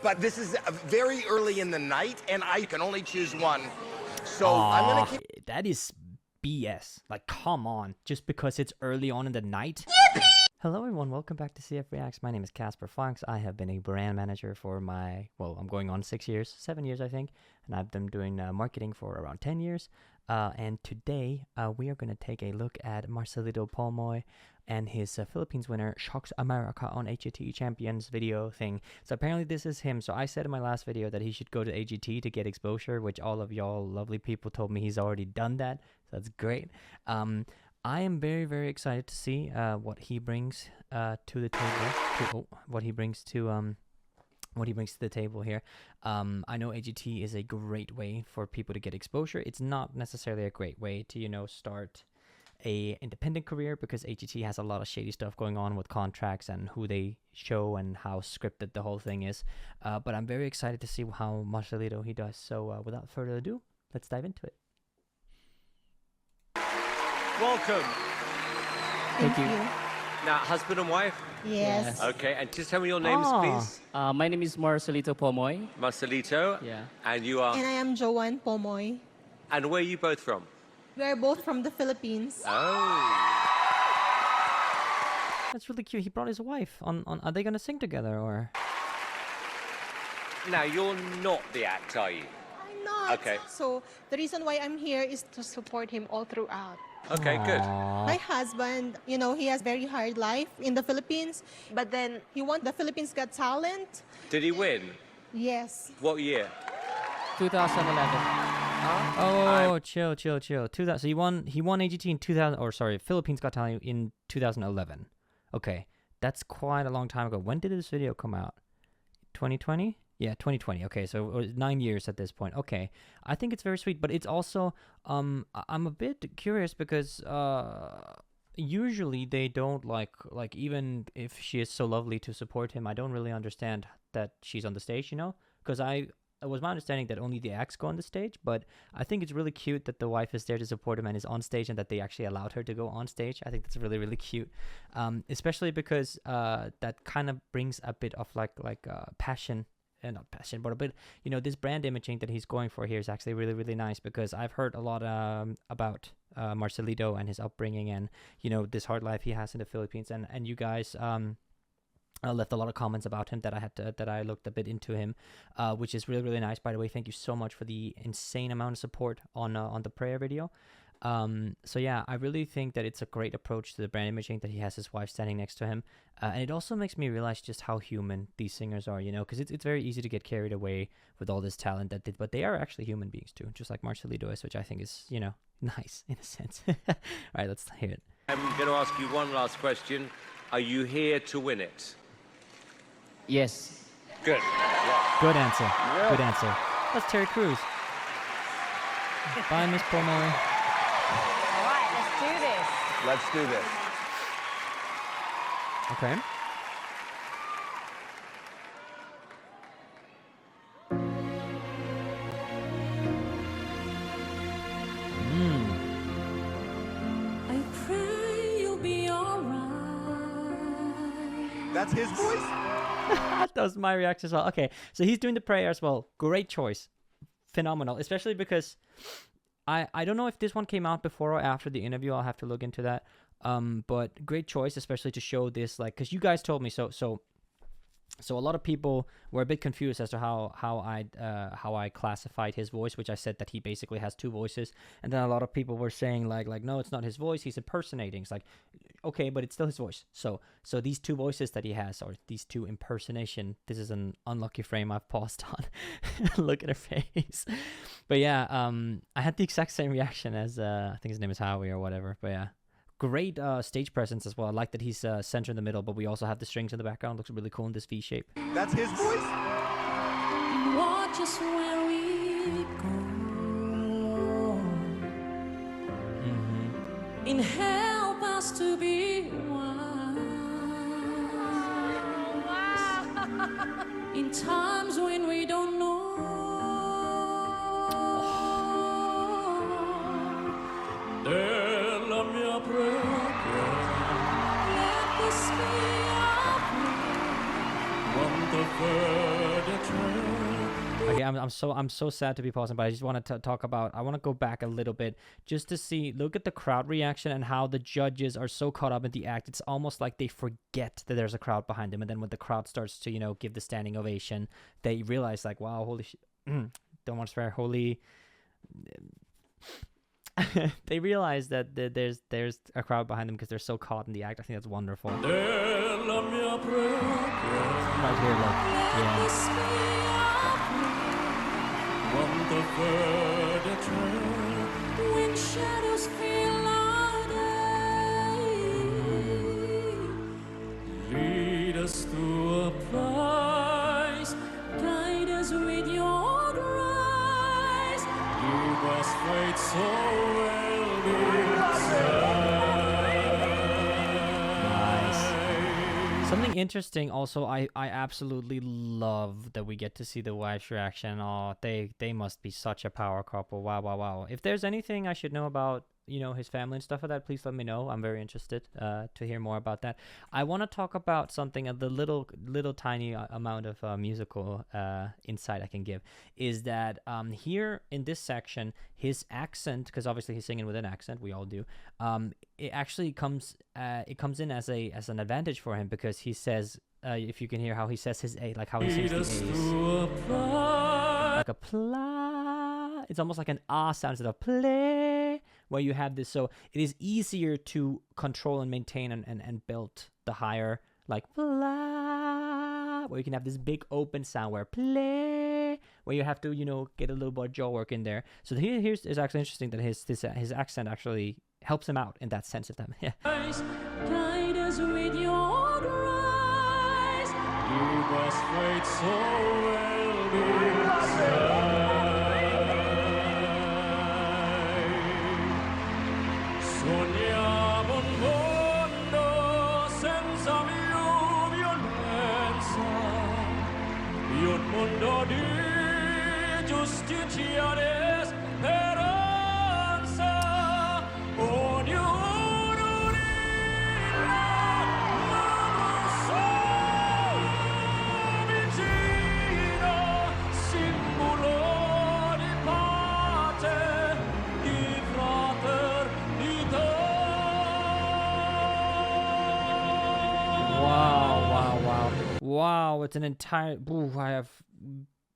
but this is very early in the night, and I can only choose one. So I'm gonna keep... That is BS. Like, come on. Just because it's early on in the night? Hello everyone, welcome back to CF Reacts. My name is Casper Fox. I have been a brand manager for I'm going on 7 years I think, and I've been doing marketing for around 10 years. And today we are going to take a look at Marcelito Pomoy and his Philippines winner Shocks America on AGT Champions video thing. So apparently this is him. So I said in my last video that he should go to AGT to get exposure, which all of y'all lovely people told me he's already done that. So that's great. I am very, very excited to see what he brings to the table. What he brings to the table here. I know AGT is a great way for people to get exposure. It's not necessarily a great way to, start a independent career, because AGT has a lot of shady stuff going on with contracts and who they show and how scripted the whole thing is. But I'm very excited to see how Marcelito he does. So without further ado, let's dive into it. Welcome. Thank you. Now, husband and wife? Yes. Okay, and just tell me your names, please. My name is Marcelito Pomoy. Marcelito. Yeah. And you are? And I am Joanne Pomoy. And where are you both from? We are both from the Philippines. Oh. That's really cute. He brought his wife on. Are they gonna sing together or? Now, you're not the act, are you? I'm not. Okay. So the reason why I'm here is to support him all throughout. Okay, good. My husband, he has very hard life in the Philippines, but then he won the Philippines Got Talent. Did he win? Yes. What year? 2011. Oh, chill. 2000. So he won AGT in 2000, or sorry, Philippines Got Talent in 2011. Okay, that's quite a long time ago. When did this video come out? 2020? Yeah, 2020. Okay, so it was 9 years at this point. Okay, I think it's very sweet, but it's also I'm a bit curious because usually they don't like even if she is so lovely to support him, I don't really understand that she's on the stage, because it was my understanding that only the acts go on the stage, but I think it's really cute that the wife is there to support him and is on stage, and that they actually allowed her to go on stage. I think that's really, really cute, especially because that kind of brings a bit of passion. Not passion, but a bit, this brand imaging that he's going for here is actually really, really nice, because I've heard a lot about Marcelito and his upbringing and, this hard life he has in the Philippines. And you guys left a lot of comments about him that I looked a bit into him, which is really, really nice. By the way, thank you so much for the insane amount of support on the prayer video. So yeah, I really think that it's a great approach to the brand imaging that he has his wife standing next to him, and it also makes me realize just how human these singers are, because it's very easy to get carried away with all this talent but they are actually human beings too, just like Marcelito is, which I think is nice in a sense. All right, let's hear it. I'm going to ask you one last question. Are you here to win it? Yes. Good. Yeah. Good answer. Yeah. Good answer. That's Terry Crews. Bye, Miss Pomoy. All right, let's do this. Let's do this. Okay. I pray you'll be alright. That's his voice? That was my reaction as well. Okay, so he's doing the prayer as well. Great choice. Phenomenal. Especially because I don't know if this one came out before or after the interview. I'll have to look into that. But great choice, especially to show this, because you guys told me so a lot of people were a bit confused as to how I classified his voice, which I said that he basically has two voices, and then a lot of people were saying like no, it's not his voice, he's impersonating. It's like, okay, but it's still his voice. So these two voices that he has, or these two impersonation, this is an unlucky frame I've paused on. Look at her face. But yeah, I had the exact same reaction as I think his name is Howie or whatever. But yeah, great stage presence as well. I like that he's center in the middle, but we also have the strings in the background. Looks really cool in this V shape. That's his voice? Watch us where we go. And help us to be wise. In times when we don't know. the further Okay, I'm so sad to be pausing, but I just want to talk about. I want to go back a little bit just to see. Look at the crowd reaction and how the judges are so caught up in the act. It's almost like they forget that there's a crowd behind them, and then when the crowd starts to give the standing ovation, they realize like, wow, holy shit. Don't want to swear. Holy. They realize that there's a crowd behind them because they're so caught in the act. I think that's wonderful. Right here, look. Yeah. When shadows feel louder, lead us to a place, guide us with your grace, give us faith so well Nice. Something interesting also, I absolutely love that we get to see the wife's reaction. Oh, they must be such a power couple. Wow, wow, wow. If there's anything I should know about, his family and stuff like that, please let me know. I'm very interested to hear more about that. I want to talk about something, the little tiny amount of musical insight I can give is that here in this section, his accent, because obviously he's singing with an accent, we all do, it actually comes in as an advantage for him because he says, if you can hear how he says his A, like how he sings the A's. Like a pla. It's almost like an ah sound instead of play, where you have this. So it is easier to control and maintain and build the higher, like blah, where you can have this big open sound where play, where you have to, get a little more jaw work in there. So here's is actually interesting that his accent actually helps him out in that sense. If that, yeah. guide us with your grace, give us faith so well Sogniamo un mondo senza violenza, un mondo di giustizia e speranza, ognuno unirà mano sola vicino, simbolo di pace, di fraternità. Wow, it's an entire. Ooh, I have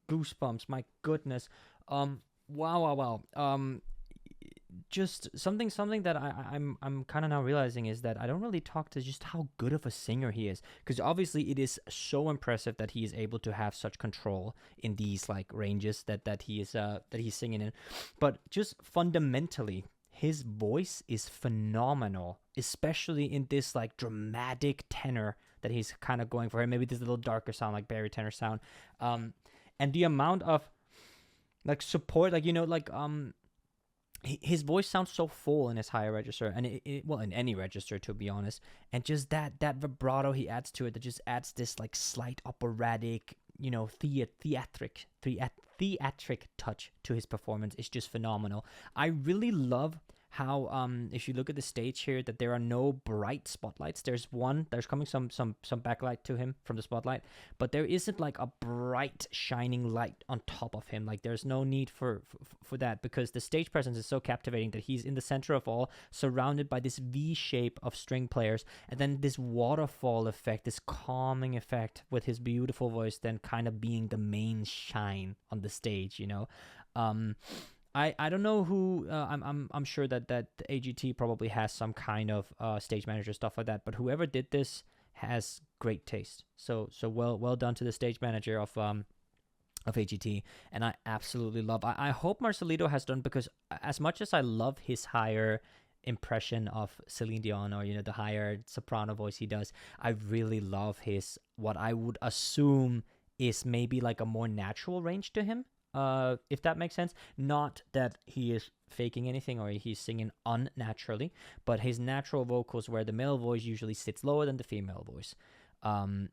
goosebumps. My goodness. Wow. Just something that I'm kind of now realizing is that I don't really talk to just how good of a singer he is, because obviously it is so impressive that he is able to have such control in these like ranges that he's singing in, but just fundamentally his voice is phenomenal, especially in this like dramatic tenor that he's kind of going for. Maybe this little darker sound, like baritone sound, and the amount of like support, like his voice sounds so full in his higher register, and well, in any register, to be honest, and just that vibrato he adds to it, that just adds this like slight operatic, theatric touch to his performance is just phenomenal. I really love how if you look at the stage here, that there are no bright spotlights. There's coming some backlight to him from the spotlight, but there isn't like a bright shining light on top of him. Like there's no need for that, because the stage presence is so captivating that he's in the center of all, surrounded by this V shape of string players, and then this waterfall effect, this calming effect, with his beautiful voice then kind of being the main shine on the stage. I don't know who. I'm sure that AGT probably has some kind of stage manager, stuff like that. But whoever did this has great taste. So well done to the stage manager of AGT, and I absolutely love. I hope Marcelito has done, because as much as I love his higher impression of Celine Dion, or the higher soprano voice he does, I really love his, what I would assume is maybe like a more natural range to him. If that makes sense. Not that he is faking anything or he's singing unnaturally, but his natural vocals, where the male voice usually sits lower than the female voice. And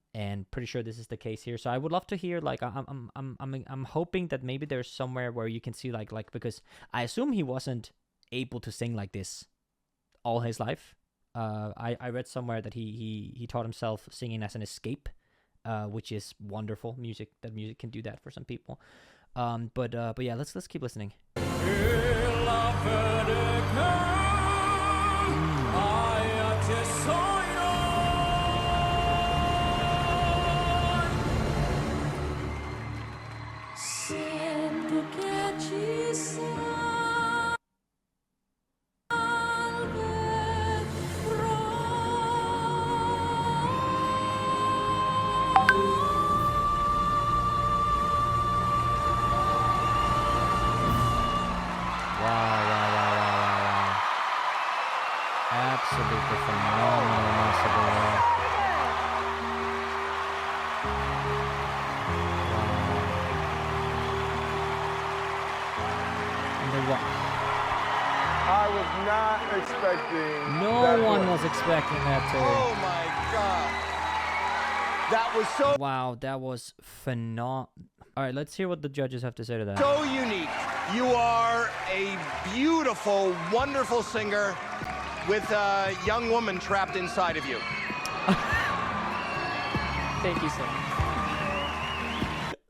pretty sure this is the case here. So I would love to hear, like, I'm hoping that maybe there's somewhere where you can see like because I assume he wasn't able to sing like this all his life. I read somewhere that he taught himself singing as an escape. which is wonderful. Music can do that for some people. But yeah, let's keep listening. Sento che ci salve Wow. Absolutely phenomenal, Marcelito. I was not expecting. No one was expecting that too. Oh my God. That was so Wow, that was phenomenal. All right, let's hear what the judges have to say to that. so unique. You are a beautiful, wonderful singer with a young woman trapped inside of you. Thank you, sir.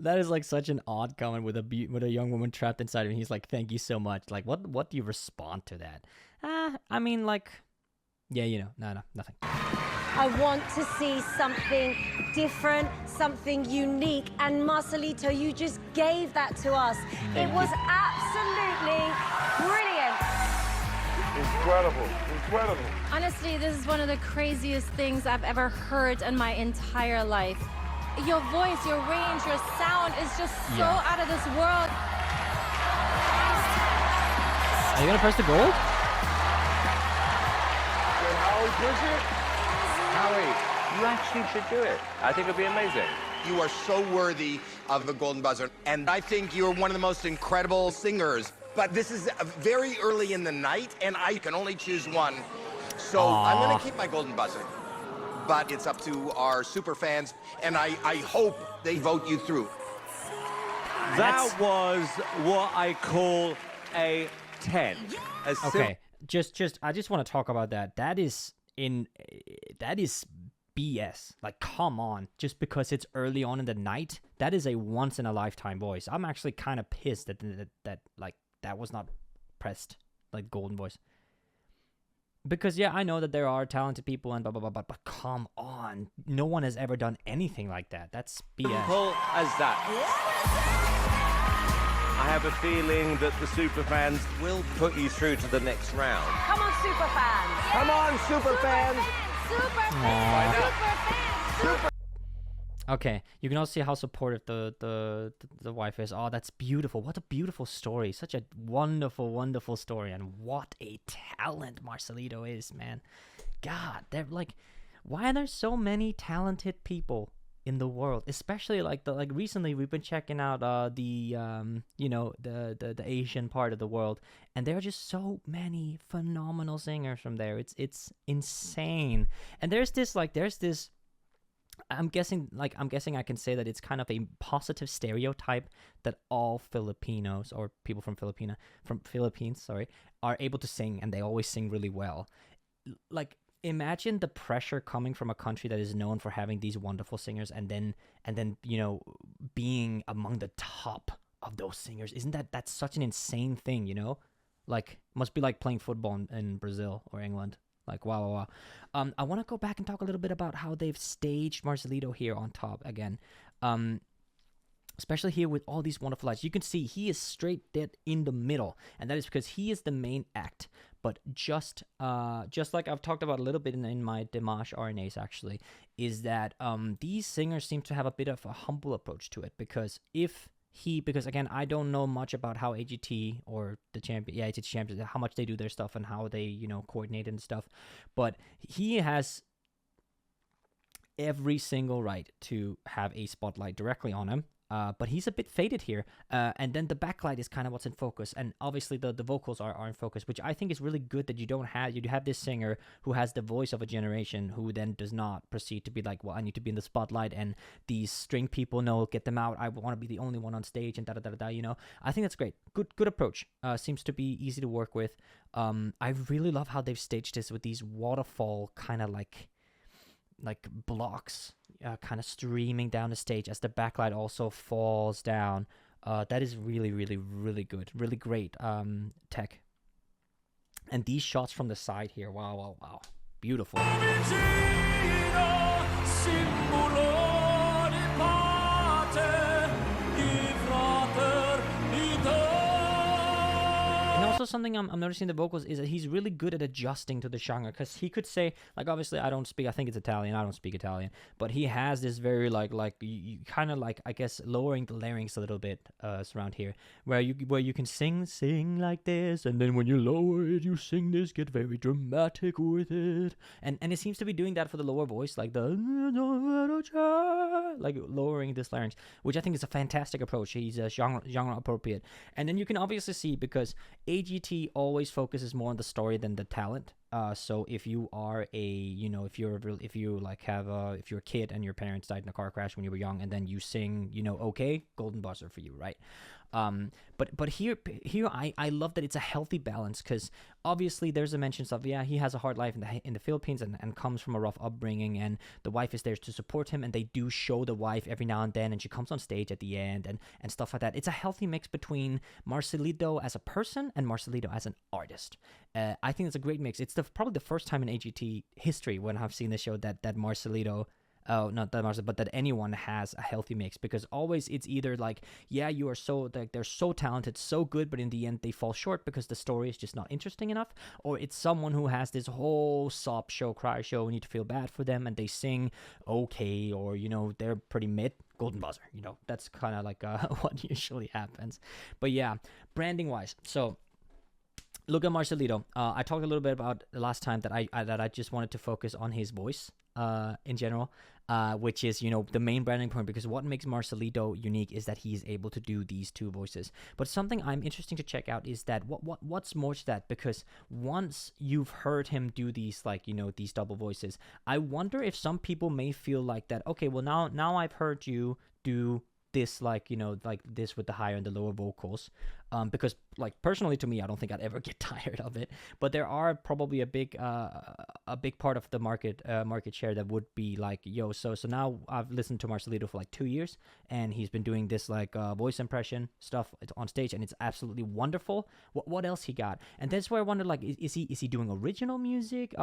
That is like such an odd comment with a young woman trapped inside of him. He's like, "Thank you so much." Like, what do you respond to that? I mean, like, yeah, no, nothing. I want to see something different, something unique. And Marcelito, you just gave that to us. It was absolutely brilliant. Incredible. Honestly, this is one of the craziest things I've ever heard in my entire life. Your voice, your range, your sound is just so out of this world. Are you gonna press the gold? Can Howie push it? Howie, you actually should do it. I think it'd be amazing. You are so worthy of the Golden Buzzer. And I think you're one of the most incredible singers. But this is very early in the night, and I can only choose one. So I'm going to keep my Golden Buzzer. But it's up to our super fans, and I hope they vote you through. That was what I call a 10. Okay, I just want to talk about that. That is BS. Like, come on. Just because it's early on in the night, that is a once in a lifetime voice. I'm actually kind of pissed that was not pressed like golden voice. Because yeah, I know that there are talented people and blah blah blah, but come on, no one has ever done anything like that. That's BS. Simple as that. I have a feeling that the superfans will put you through to the next round. Come on, super fans. Come on, super fans. Okay, you can also see how supportive the wife is. Oh, that's beautiful. What a beautiful story. Such a wonderful story. And what a talent Marcelito is, man. God, they're like, why are there so many talented people in the world? Especially like recently we've been checking out the Asian part of the world, and there are just so many phenomenal singers from there. It's insane. And there's this I'm guessing I can say that it's kind of a positive stereotype that all Filipinos or people from Philippines, are able to sing, and they always sing really well. Like, imagine the pressure coming from a country that is known for having these wonderful singers, and then being among the top of those singers. Isn't that's such an insane thing, Like, must be like playing football in Brazil or England. Like, wow. I want to go back and talk a little bit about how they've staged Marcelito here on top again. Especially here with all these wonderful lights. You can see he is straight dead in the middle, and that is because he is the main act. But just like I've talked about a little bit in my Dimash RNAs, actually, is that these singers seem to have a bit of a humble approach to it, because again, I don't know much about how AGT or AGT champions, how much they do their stuff and how they, coordinate and stuff. But he has every single right to have a spotlight directly on him. But he's a bit faded here. And then the backlight is kind of what's in focus. And obviously the vocals are in focus, which I think is really good that you have this singer who has the voice of a generation, who then does not proceed to be like, well, I need to be in the spotlight, and these string people, no, get them out. I want to be the only one on stage, and da-da-da-da-da, I think that's great. Good approach. Seems to be easy to work with. I really love how they've staged this with these waterfall kind of like blocks, kind of streaming down the stage as the backlight also falls down. That is really, really, really good. Really great tech. And these shots from the side here, wow, wow, wow. Beautiful. And also something I'm noticing the vocals is that he's really good at adjusting to the genre, because he could say, like, obviously I think it's Italian, I don't speak Italian, but he has this very like you kind of like, I guess, lowering the larynx a little bit around here, where you can sing like this, and then when you lower it, you sing this, get very dramatic with it, and it seems to be doing that for the lower voice, like the like lowering this larynx, which I think is a fantastic approach. He's genre appropriate. And then you can obviously see, because AGT always focuses more on the story than the talent. So if you are if you're a kid and your parents died in a car crash when you were young, and then you sing, okay, golden buzzer for you, right? But here I love that it's a healthy balance, because obviously there's a mention of, he has a hard life in the Philippines and comes from a rough upbringing, and the wife is there to support him, and they do show the wife every now and then, and she comes on stage at the end and stuff like that. It's a healthy mix between Marcelito as a person and Marcelito as an artist. I think it's a great mix. It's probably the first time in AGT history when I've seen the show that Marcelito, not that Marcelito, but that anyone has a healthy mix, because always it's either like, you are so, like, they're so talented, so good, but in the end they fall short because the story is just not interesting enough, or it's someone who has this whole sob show, cry show, we need to feel bad for them, and they sing okay, or they're pretty mid, golden buzzer. That's kind of like what usually happens. But yeah, branding wise, so look at Marcelito. I talked a little bit about the last time that I just wanted to focus on his voice in general, which is, the main branding point, because what makes Marcelito unique is that he's able to do these two voices. But something I'm interesting to check out is that what's more to that, because once you've heard him do these, like, these double voices, I wonder if some people may feel like that, okay, well, now I've heard you do this, like, like this with the higher and the lower vocals, because, like, personally to me, I don't think I'd ever get tired of it, but there are probably a big part of the market share that would be like, so now I've listened to Marcelito for like 2 years, and he's been doing this, like, voice impression stuff on stage, and it's absolutely wonderful. What else he got? And that's where I wonder, like, is he doing original music?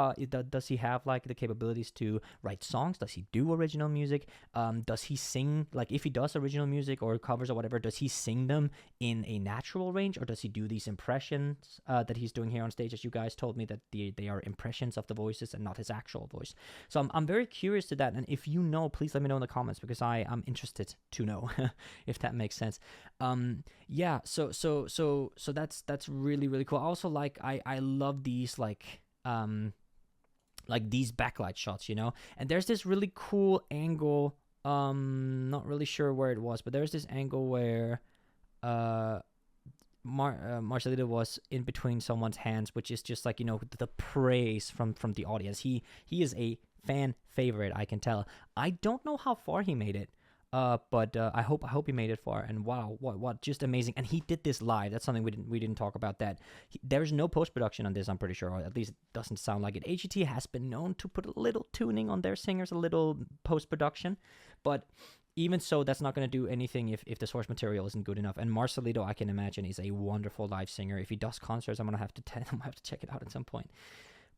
Does he have, like, the capabilities to write songs? Does he do original music? Does he sing, like, if he does original music or covers or whatever, does he sing them in a natural range, or does he do these impressions that he's doing here on stage, as you guys told me that they are impressions of the voices and not his actual voice? So I'm very curious to that, and if you know, please let me know in the comments, because I'm interested to know if that makes sense. So that's really, really cool. Also, like, I love these, like these backlight shots, and there's this really cool angle, not really sure where it was, but there's this angle where Marcelito was in between someone's hands, which is just like, the praise from the audience. He is a fan favorite, I can tell. I don't know how far he made it, but I hope he made it far. And wow, what just amazing. And he did this live. That's something we didn't talk about. That there's no post-production on this, I'm pretty sure, or at least it doesn't sound like it. AGT has been known to put a little tuning on their singers, a little post-production, but even so, that's not going to do anything if the source material isn't good enough. And Marcelito, I can imagine, is a wonderful live singer. If he does concerts, I'm gonna have to check it out at some point.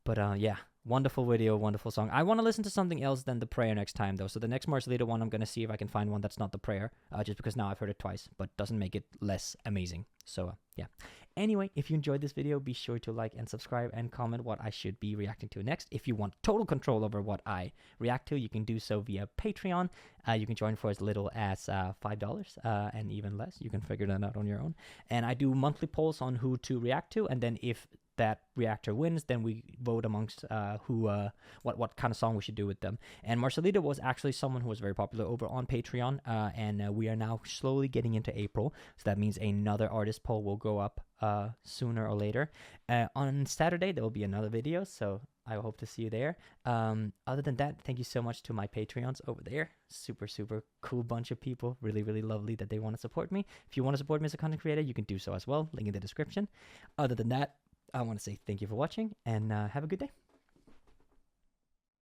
But yeah, wonderful video, wonderful song. I want to listen to something else than The Prayer next time, though. So the next Marcelito one, I'm going to see if I can find one that's not The Prayer, just because now I've heard it twice, but doesn't make it less amazing. So yeah. Anyway, if you enjoyed this video, be sure to like and subscribe and comment what I should be reacting to next. If you want total control over what I react to, you can do so via Patreon. You can join for as little as $5 and even less. You can figure that out on your own. And I do monthly polls on who to react to, and then if that reactor wins, then we vote amongst what kind of song we should do with them. And Marcelito was actually someone who was very popular over on Patreon, and we are now slowly getting into April, so that means another artist poll will go up sooner or later. On Saturday there will be another video, so I hope to see you there. Other than that, thank you so much to my Patreons over there. Super cool bunch of people. Really lovely that they want to support me. If you want to support me as a content creator, you can do so as well. Link in the description. Other than that, I want to say thank you for watching, and have a good day.